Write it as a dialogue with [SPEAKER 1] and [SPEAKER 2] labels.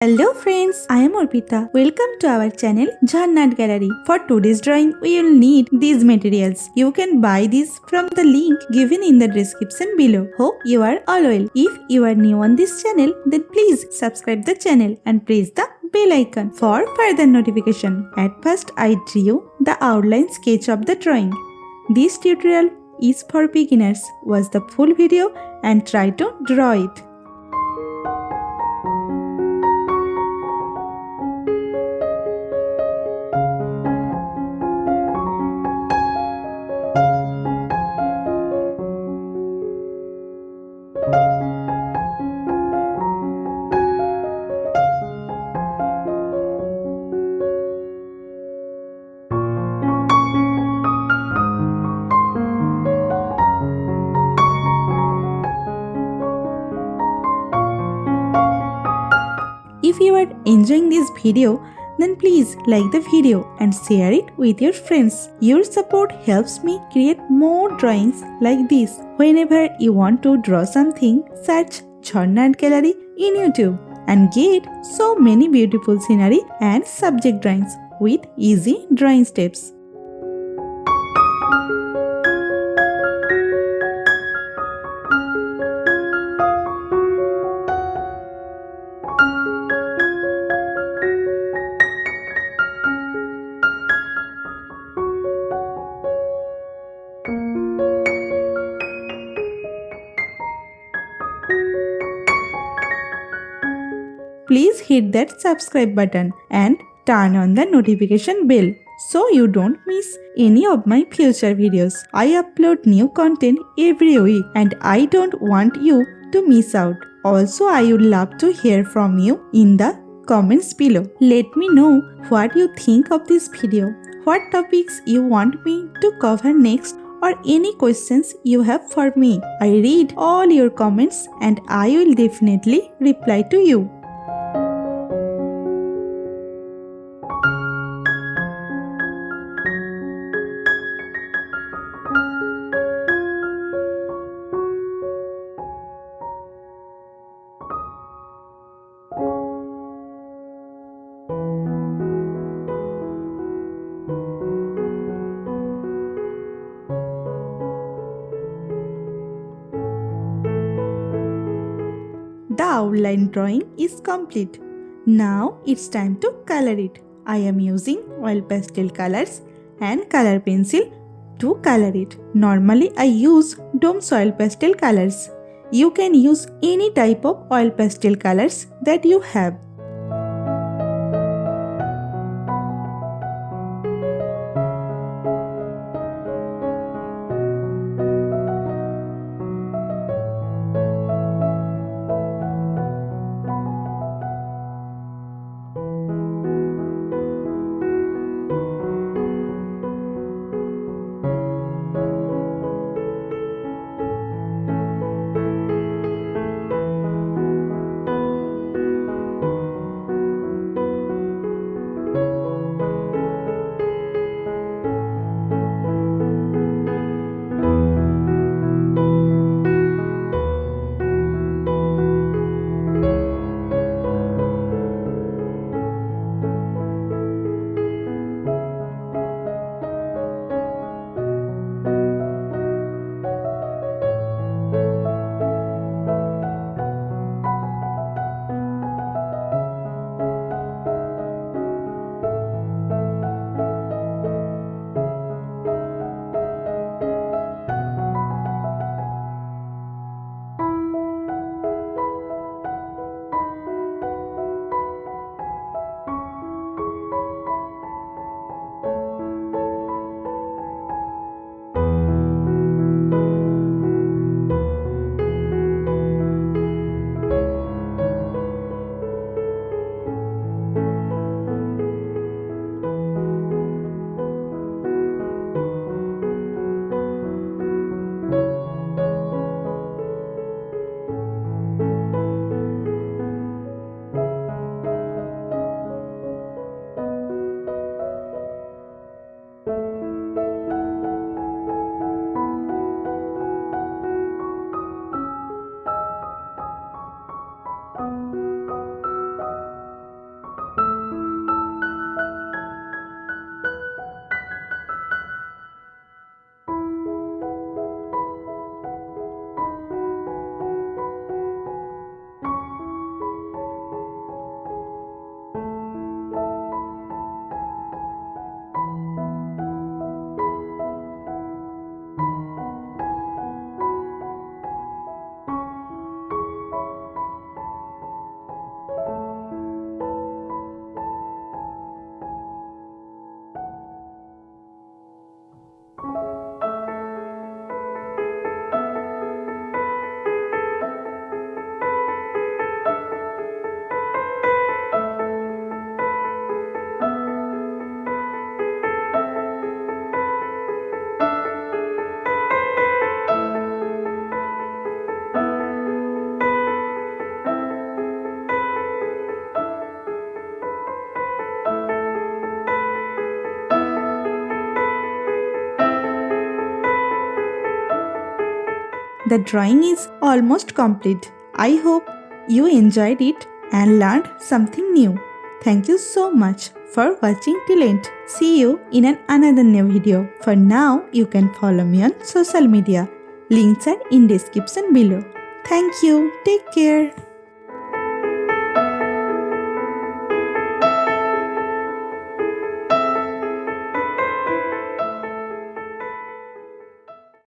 [SPEAKER 1] Hello friends, I am Arpita. Welcome to our channel Jharna Gallery. For today's drawing, we will need these materials. You can buy these from the link given in the description below. Hope you are all well. If you are new on this channel, then please subscribe the channel and press the bell icon for further notification. At first, I drew the outline sketch of the drawing. This tutorial is for beginners. Watch the full video and try to draw it. If you are enjoying this video, then please like the video and share it with your friends. Your support helps me create more drawings like this. Whenever you want to draw something, search Jharna Gallery in YouTube and get so many beautiful scenery and subject drawings with easy drawing steps. Please hit that subscribe button and turn on the notification bell so you don't miss any of my future videos. I upload new content every week and I don't want you to miss out. Also, I would love to hear from you in the comments below. Let me know what you think of this video, what topics you want me to cover next, or any questions you have for me. I read all your comments and I will definitely reply to you. The outline drawing is complete. Now it's time to color it. I am using oil pastel colors and color pencil to color it. Normally I use Dome's oil pastel colors. You can use any type of oil pastel colors that you have. the drawing is almost complete. I hope you enjoyed it and learned something new. Thank you so much for watching till end. See you in another new video. For now, you can follow me on social media. Links are in description below. Thank you. Take care.